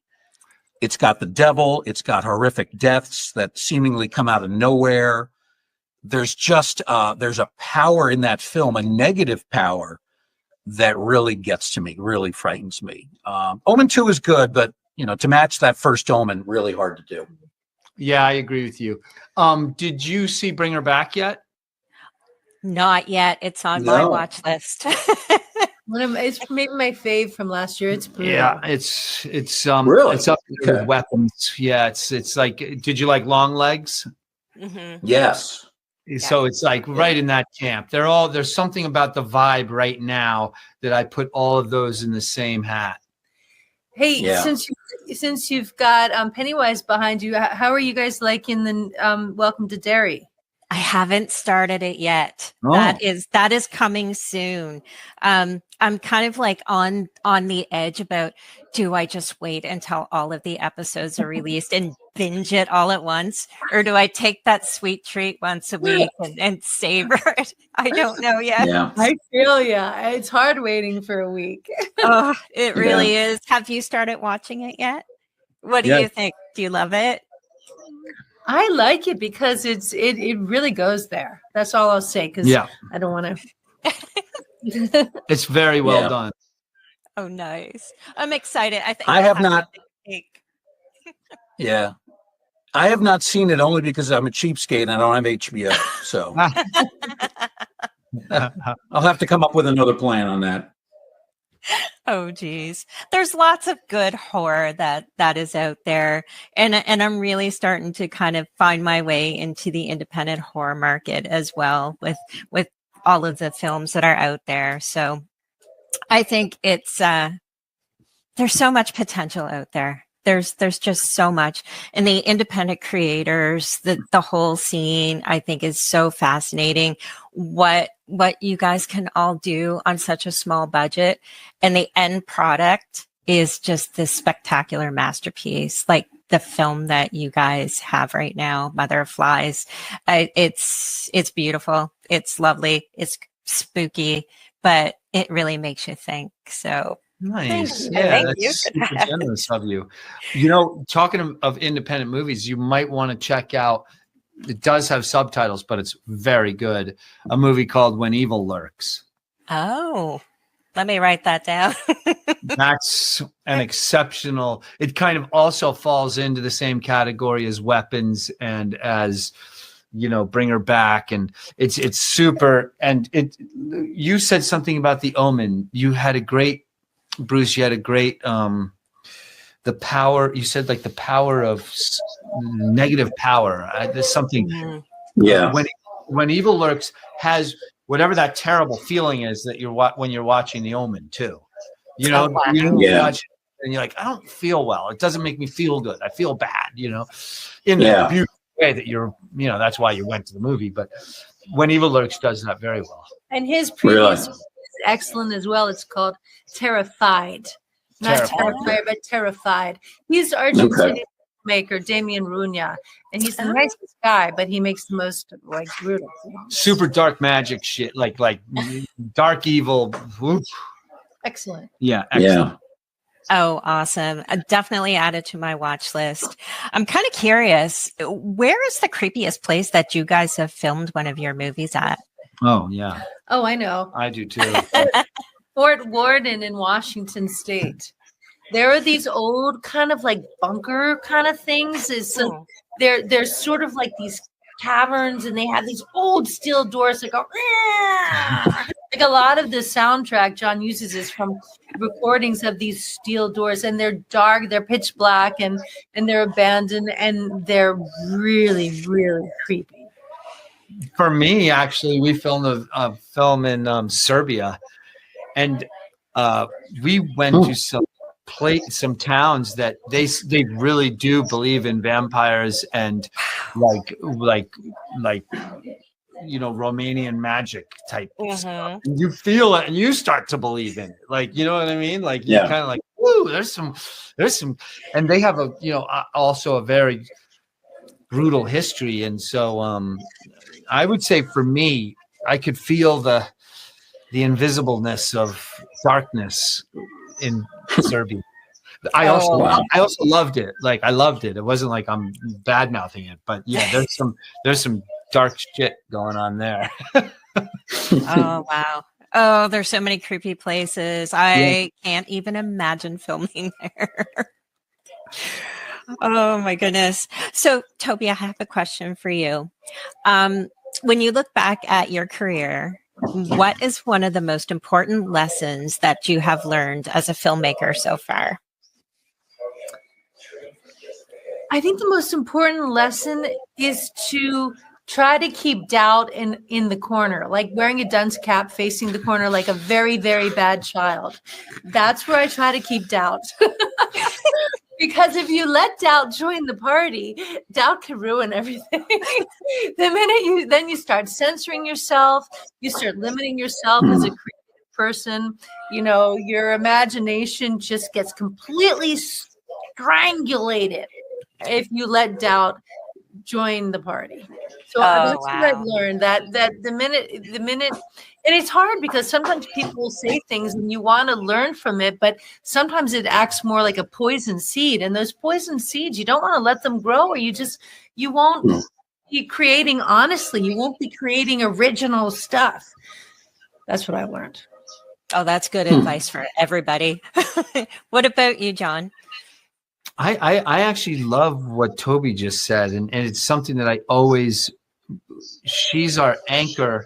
It's got the devil. It's got horrific deaths that seemingly come out of nowhere. There's just there's a power in that film, a negative power that really gets to me, really frightens me. Omen 2 is good, but to match that first Omen, really hard to do. Yeah, I agree with you. Did you see Bring Her Back yet? Not yet. It's on my watch list. It's maybe my fave from last year. It's brutal. Yeah, it's Really? it's up there with Weapons. Yeah, it's like, did you like Long Legs? Mm-hmm. Yes. So it's like right in that camp. There's something about the vibe right now that I put all of those in the same hat. Hey, since you've got Pennywise behind you, how are you guys liking the Welcome to Derry? I haven't started it yet. Oh. That is coming soon. I'm kind of like on the edge about, do I just wait until all of the episodes are released and binge it all at once? Or do I take that sweet treat once a week and savor it? I don't know yet. Yeah. I feel ya. It's hard waiting for a week. Oh, it really is. Have you started watching it yet? What do you think? Do you love it? I like it because it really goes there. That's all I'll say, because I don't want to. It's very well done. Oh, nice. I'm excited. I have not. Yeah. I have not seen it only because I'm a cheapskate and I don't have HBO. So I'll have to come up with another plan on that. Oh, geez. There's lots of good horror that is out there. And I'm really starting to kind of find my way into the independent horror market as well with all of the films that are out there. So I think it's there's so much potential out there. There's just so much. And the independent creators, the whole scene, I think is so fascinating. What you guys can all do on such a small budget, and the end product is just this spectacular masterpiece, like the film that you guys have right now, Mother of Flies. It's beautiful. It's lovely. It's spooky, but it really makes you think. So nice. Thank Yeah, you. that's super generous of you. Talking of independent movies, you might want to check out it does have subtitles, but it's very good. A movie called When Evil Lurks. Oh, let me write that down. That's an exceptional. It kind of also falls into the same category as Weapons and as, Bring Her Back, and it's super. And you said something about The Omen. You had a great, Bruce. You had a great the power. You said like the power of negative power. There's something. Yeah. When Evil Lurks has whatever that terrible feeling is that when you're watching The Omen too. You watch it and you're like, I don't feel well. It doesn't make me feel good. I feel bad, in the beautiful way that that's why you went to the movie. But When Evil Lurks does that very well. And his previous is excellent as well. It's called Terrified. Not Terrified, but Terrified. He's Argentinian maker, Damien Ruña. And he's the nicest guy, but he makes the most like brutal. Super dark magic shit, like dark evil. Whoop. Excellent. Yeah. Excellent. Yeah. Oh, awesome. I definitely added to my watch list. I'm kind of curious, where is the creepiest place that you guys have filmed one of your movies at? Oh, yeah. Oh, I know. I do too. Fort Worden in Washington State. There are these old kind of like bunker kind of things. They're sort of like these caverns, and they have these old steel doors that go like a lot of the soundtrack John uses is from recordings of these steel doors, and they're dark, they're pitch black, and they're abandoned, and they're really, really creepy. For me, actually, we filmed a film in Serbia, and we went to some towns that they really do believe in vampires and like Romanian magic type stuff. You feel it and you start to believe in it, like, you know what I mean, like you're kind of like, woo, there's some, and they have also a very brutal history. And so I would say for me, I could feel the invisibleness of darkness in Serbia. I also loved it. Like I loved it. It wasn't like I'm bad mouthing it, but yeah, there's some dark shit going on there. Oh, wow. Oh, there's so many creepy places. I can't even imagine filming there. Oh my goodness. So Toby, I have a question for you. When you look back at your career, what is one of the most important lessons that you have learned as a filmmaker so far? I think the most important lesson is to try to keep doubt in the corner, like wearing a dunce cap facing the corner like a very, very bad child. That's where I try to keep doubt. Because if you let doubt join the party, doubt can ruin everything. The minute you start censoring yourself, you start limiting yourself as a creative person, your imagination just gets completely strangulated if you let doubt join the party. So that's what I've learned, that the minute, and it's hard because sometimes people will say things and you want to learn from it, but sometimes it acts more like a poison seed, and those poison seeds, you don't want to let them grow, or you won't be creating honestly. You won't be creating original stuff. That's what I learned. Oh, that's good advice for everybody. What about you, John? I actually love what Toby just said, and it's something that she's our anchor,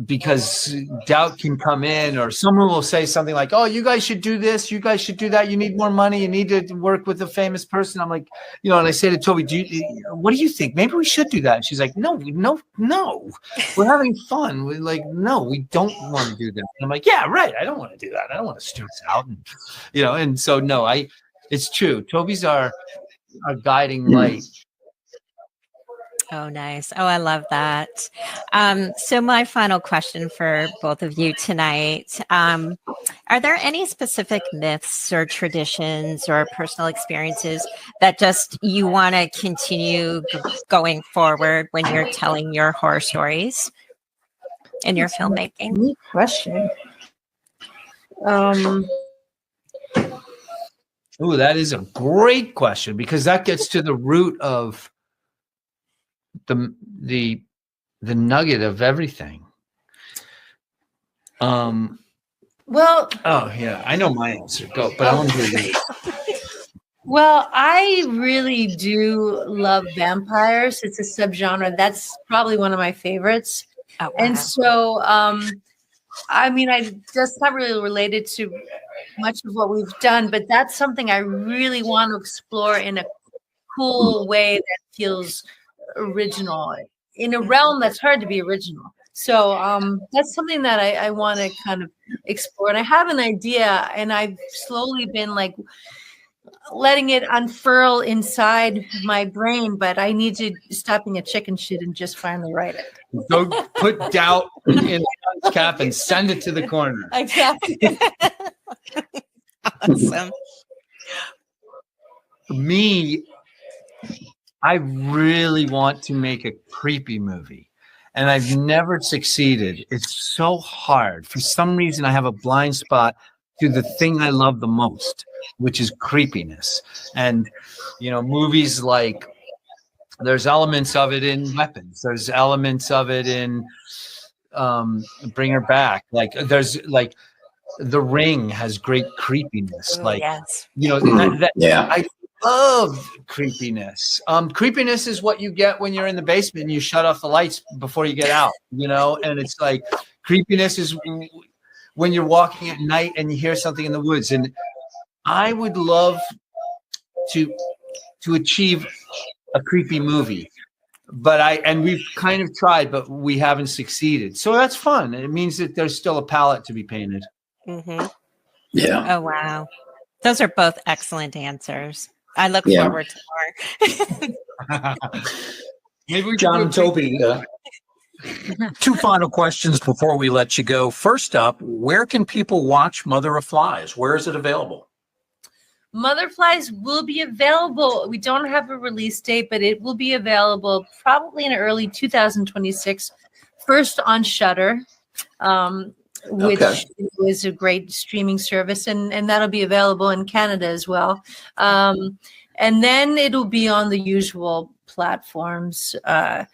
because doubt can come in, or someone will say something like, oh, you guys should do this, you guys should do that, you need more money, you need to work with a famous person. I'm like, and I say to Toby, what do you think? Maybe we should do that. And she's like, no, we're having fun. We're like, no, we don't want to do that. And I'm like, yeah, right, I don't want to do that. I don't want to stress out. And, and so, no, it's true. Toby's our guiding light. Oh, nice. Oh, I love that. So my final question for both of you tonight, are there any specific myths or traditions or personal experiences that just you want to continue going forward when you're telling your horror stories in your filmmaking? Good question. Oh, that is a great question, because that gets to the root of the nugget of everything. Well, Oh yeah, I know my answer. Go, but I want to hear you. Well, I really do love vampires. It's a subgenre. That's probably one of my favorites. Oh, wow. And so, I mean, that's not really related to much of what we've done, but that's something I really want to explore in a cool way that feels original in a realm that's hard to be original. So that's something that I want to kind of explore. And I have an idea, and I've slowly been like letting it unfurl inside my brain, but I need to stop being a chicken shit and just finally write it. Go put doubt in the cap and send it to the corner. Exactly. Awesome. For me, I really want to make a creepy movie, and I've never succeeded. It's so hard. For some reason, I have a blind spot to the thing I love the most, which is creepiness. And, movies like, there's elements of it in Weapons. There's elements of it in Bring Her Back. Like, there's like The Ring has great creepiness. Oh, Like, yes. I love creepiness. Creepiness is what you get when you're in the basement and you shut off the lights before you get out, and it's like creepiness is when you're walking at night and you hear something in the woods. And I would love to achieve a creepy movie, and we've kind of tried, but we haven't succeeded. So that's fun. It means that there's still a palette to be painted. Mm-hmm. Yeah. Oh, wow. Those are both excellent answers. I look forward to more. Maybe we John and Toby, two final questions before we let you go. First up, where can people watch Mother of Flies? Where is it available? Mother Flies will be available. We don't have a release date, but it will be available probably in early 2026. First on Shudder, which is a great streaming service, and that'll be available in Canada as well. And then it'll be on the usual platforms. After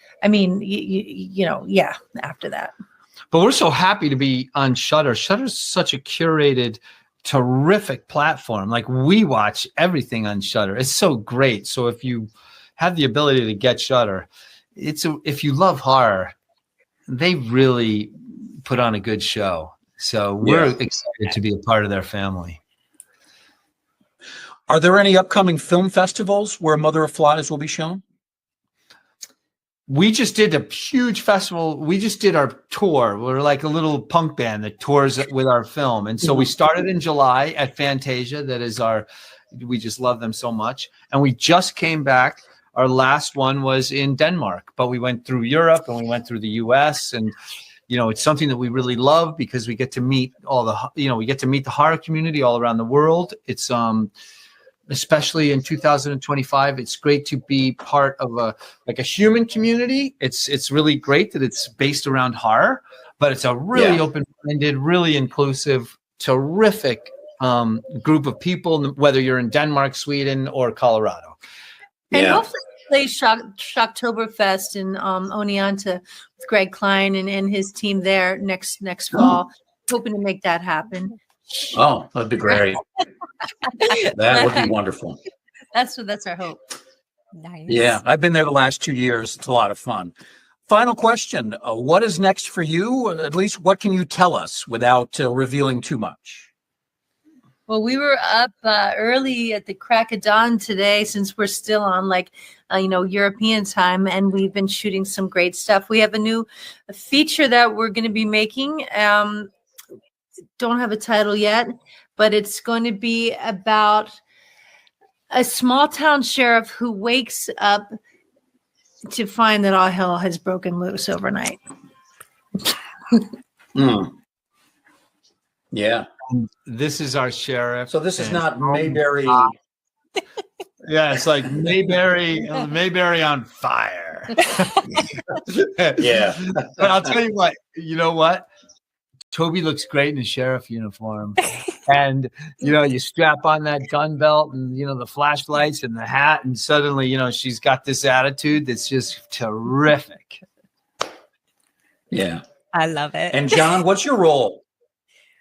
that. But we're so happy to be on Shudder. Shudder's such a curated, terrific platform. Like, we watch everything on Shudder. It's so great. So if you have the ability to get Shudder, if you love horror, they really put on a good show. So we're excited to be a part of their family. Are there any upcoming film festivals where Mother of Flies will be shown? We just did a huge festival. We just did our tour. We're like a little punk band that tours with our film. And so we started in July at Fantasia. We just love them so much. And we just came back. Our last one was in Denmark, but we went through Europe and we went through the US. And, it's something that we really love because we get to meet we get to meet the horror community all around the world. It's, especially in 2025, it's great to be part of a human community. It's really great that it's based around horror, but it's a really open-minded, really inclusive, terrific group of people, whether you're in Denmark, Sweden, or Colorado. And hopefully play Shocktoberfest in Oneonta with Greg Klein and his team there next fall. Hoping to make that happen. Oh, that'd be great. That would be wonderful. That's our hope. Nice. Yeah, I've been there the last 2 years. It's a lot of fun. Final question. What is next for you? At least what can you tell us without revealing too much? Well, we were up early at the crack of dawn today, since we're still on European time, and we've been shooting some great stuff. We have a new feature that we're going to be making. Don't have a title yet, but it's going to be about a small town sheriff who wakes up to find that all hell has broken loose overnight. Yeah. This is our sheriff. So this is not Mayberry. Yeah, it's like Mayberry on fire. Yeah. But I'll tell you what, Toby looks great in a sheriff uniform. And, you know, you strap on that gun belt and, you know, the flashlights and the hat. And suddenly, you know, she's got this attitude that's just terrific. Yeah. I love it. And John, what's your role?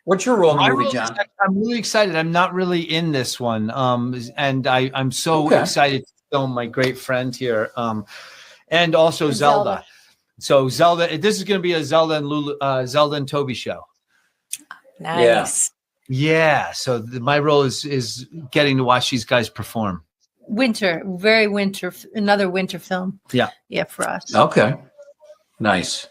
What's your role in the My movie, role John? is- I'm really excited. I'm not really in this one. And I'm so excited to film my great friend here. And also Zelda. So Zelda, this is going to be a Zelda and Lulu, Zelda and Toby show. Nice. Yeah. So my role is getting to watch these guys perform. Another winter film. Yeah. Yeah, for us. Okay. Nice.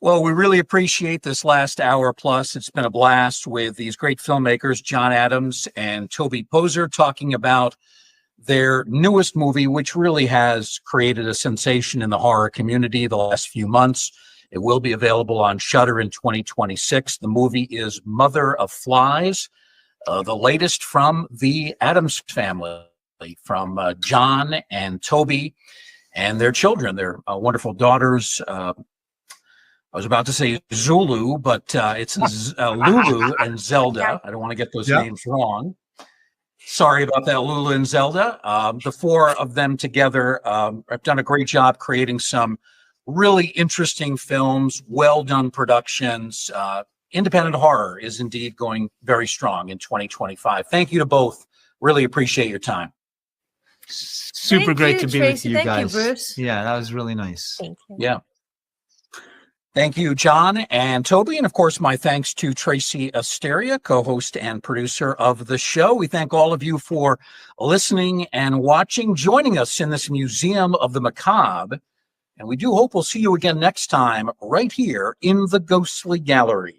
Well, we really appreciate this last hour plus. It's been a blast with these great filmmakers, John Adams and Toby Poser, talking about their newest movie, which really has created a sensation in the horror community the last few months. It will be available on Shudder in 2026. The movie is Mother of Flies, the latest from the Adams family, from John and Toby and their children, their wonderful daughters. I was about to say Zulu, but it's Lulu and Zelda. I don't want to get those names wrong. Sorry about that, Lulu and Zelda. The four of them together have done a great job creating some really interesting films, well-done productions. Independent horror is indeed going very strong in 2025. Thank you to both. Really appreciate your time. Super great to be with you Thank guys. you, Bruce. Yeah, that was really nice. Thank you. Yeah. Thank you, John and Toby. And of course, my thanks to Tracy Asteria, co-host and producer of the show. We thank all of you for listening and watching, joining us in this Museum of the Macabre. And we do hope we'll see you again next time right here in the Ghostly Gallery.